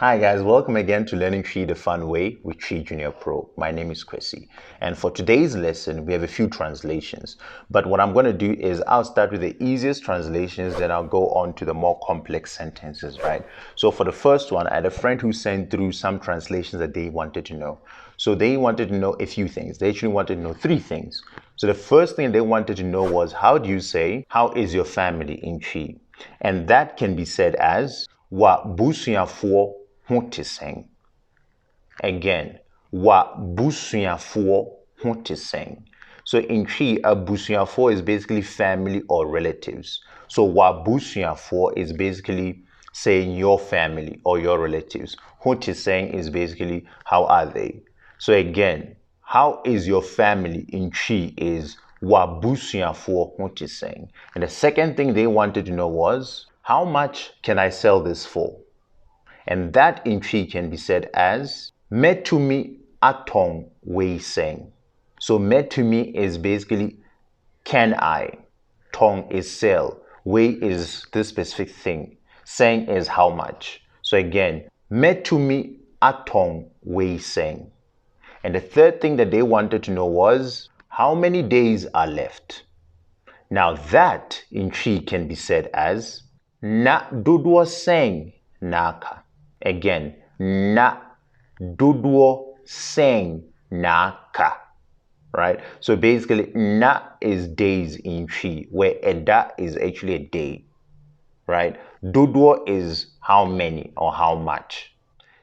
Hi guys, welcome again to Learning TWI the Fun Way with TWI Junior Pro. My name is Kwesi, and for today's lesson we have a few translations, but what I'm going to do is I'll start with the easiest translations, then I'll go on to the more complex sentences, right? So for the first one, I had a friend who sent through some translations that they wanted to know. So they wanted to know a few things. They actually wanted to know three things. So the first thing they wanted to know was, how do you say, how is your family in TWI? And that can be said as, wa busuafoɔ ho te sɛn. Again, wa busuafoɔ ho te sɛn. So in TWI, busuafoɔ is basically family or relatives. So wa busuafoɔ is basically saying your family or your relatives. Ho te sɛn is basically how are they. So again, how is your family in TWI is wa busuafoɔ ho te sɛn. And the second thing they wanted to know was, how much can I sell this for? And that in TWI can be said as Matumi atɔn wobisa. So Matumi is basically can I, tɔn is sell, we is this specific thing, saying is how much. So again, Matumi atɔn wobisa. And the third thing that they wanted to know was, how many days are left? Now that in TWI can be said as na dodoɔ sɛn naka. Again, na dodoɔ sɛn naka. Right? So basically, na is days in TWI, where eda is actually a day. Right? Dodoɔ is how many or how much.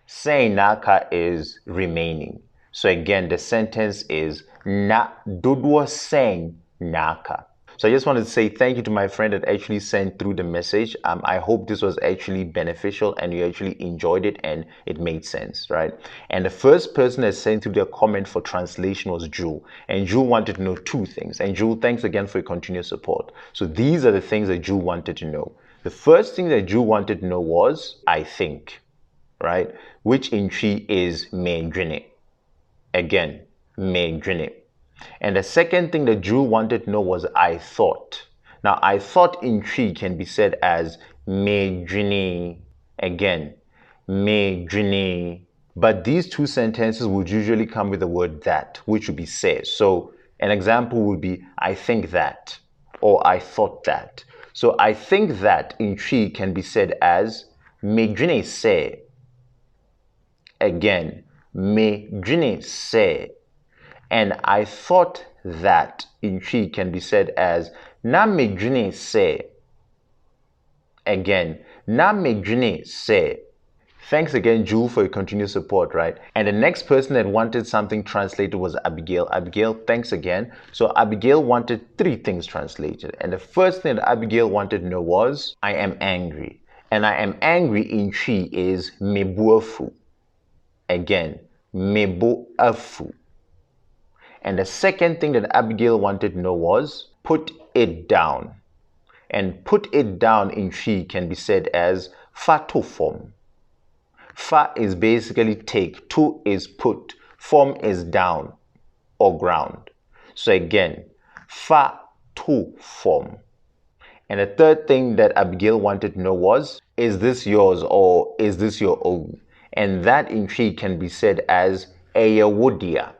Sɛn naka is remaining. So again, the sentence is na dodoɔ sɛn naka. So I just wanted to say thank you to my friend that actually sent through the message. I hope this was actually beneficial and you actually enjoyed it and it made sense, right? And the first person that sent through their comment for translation was Jewel. And Jewel wanted to know two things. And Jewel, thanks again for your continued support. So these are the things that Jewel wanted to know. The first thing that Jewel wanted to know was, I think, right? Which in TWI is Medwene. Again, Medwene. And the second thing that Drew wanted to know was I thought. Now, I thought in TWI can be said as Medwenee. Again, Medwenee. But these two sentences would usually come with the word that, which would be said. So an example would be I think that, or I thought that. So I think that in TWI can be said as Medwenee say. Again, Medwenee say. And I thought that in TWI can be said as na Medwenee say. Again, na Medwenee say. Thanks again, Jewel, for your continued support, right? And the next person that wanted something translated was Abigail. Abigail, thanks again. So Abigail wanted three things translated. And the first thing that Abigail wanted to know was, I am angry. And I am angry in TWI is meboafu. Again, meboafu. And the second thing that Abigail wanted to know was, put it down. And put it down in TWI can be said as fa to form. Fa is basically take, to is put, form is down or ground. So again, fa to form. And the third thing that Abigail wanted to know was, is this yours or is this your own? And that in TWI can be said as eye wodia.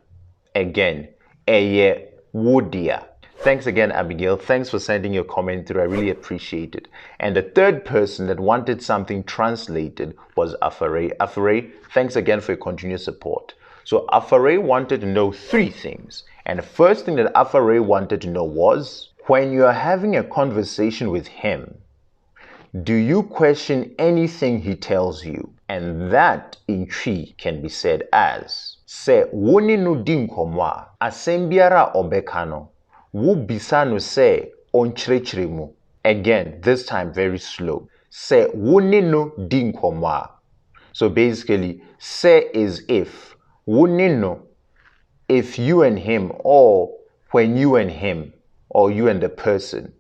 Again, eye wodia. Thanks again, Abigail. Thanks for sending your comment through. I really appreciate it. And the third person that wanted something translated was Afare. Afare, thanks again for your continued support. So Afare wanted to know three things. And the first thing that Afare wanted to know was, when you are having a conversation with him, do you question anything he tells you? And that in TWI can be said as, se woni no di nkɔmɔ a, asɛm biara ɔbɛka no, wobisa no se ɔnkyerɛkyerɛmu. Again, this time very slow. Se woni no di nkɔmɔ a. So basically, se is if. Woni no, if you and him, or when you and him, or you and the person,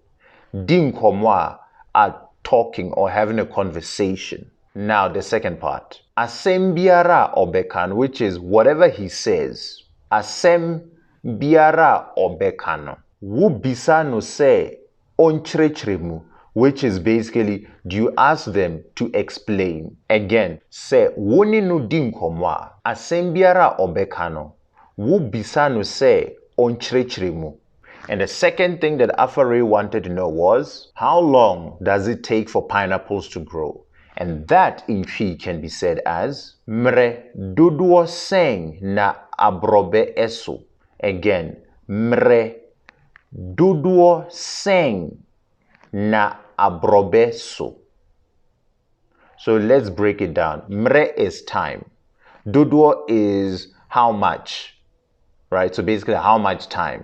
di nkɔmɔ a, are talking or having a conversation. Now the second part, asɛm biara ɔbɛka no, which is whatever he says. Asɛm biara ɔbɛka no, wobisa no sɛ ɔnkyerɛkyerɛmu. which is basically, do you ask them to explain? Again, say, woni no di nkɔmɔ a, asɛm biara ɔbɛka no, wobisa no sɛ, ɔnkyerɛkyerɛmu. And the second thing that Afare wanted to know was, how long does it take for pineapples to grow? And that in Twi can be said as, mre dodoɔ sɛn na abrobe eso. Again, mre dodoɔ sɛn na abrobe so. So let's break it down. Mre is time. Dodoɔ is how much, right? So basically how much time.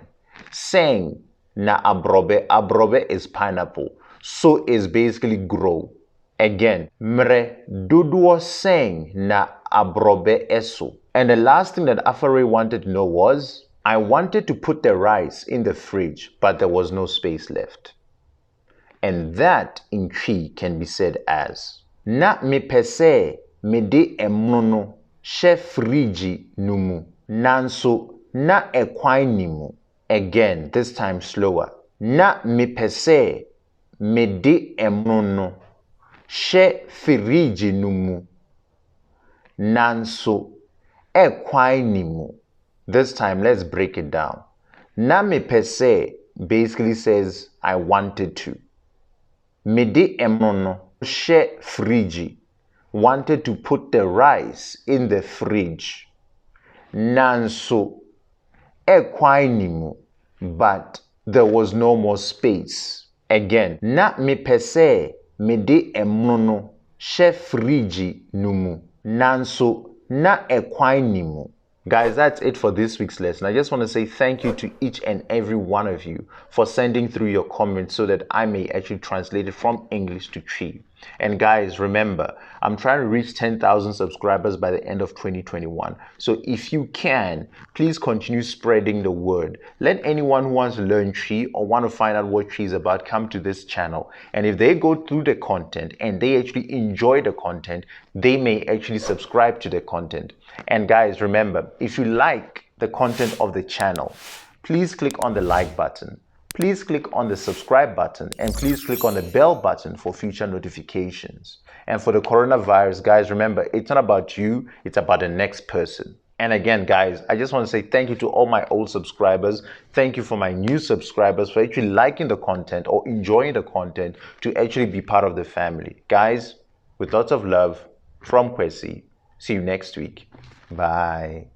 Seng na abrobe. Abrobe is pineapple. So is basically grow. Again, mre dodoɔ seng na abrobe eso. And the last thing that Afare wanted to know was, I wanted to put the rice in the fridge, but there was no space left. And that in Twi can be said as, na me pese me de emnono she frigi numu nanso na ekwan nimu. Again, this time slower. Na me pese me de emnono she frigi numu nanso ekwan nimu. This time let's break it down. Na me pese basically says I wanted to. Me de emnono she frigi, wanted to put the rice in the fridge. Nanso ekwan nimu, but there was no more space. Again, na me pese me de emnono she frigi numu nanso na ekwan nimu. Guys, that's it for this week's lesson. I just want to say thank you to each and every one of you for sending through your comments so that I may actually translate it from English to Twi. And guys, remember, I'm trying to reach 10,000 subscribers by the end of 2021. So if you can, please continue spreading the word. Let anyone who wants to learn Twi or want to find out what Twi is about come to this channel. And if they go through the content and they actually enjoy the content, they may actually subscribe to the content. And guys, remember, if you like the content of the channel, please click on the like button. Please click on the subscribe button and please click on the bell button for future notifications. And for the coronavirus, guys, remember, it's not about you, it's about the next person. And again, guys, I just want to say thank you to all my old subscribers. Thank you for my new subscribers for actually liking the content or enjoying the content to actually be part of the family. Guys, with lots of love from Kwesi. See you next week. Bye.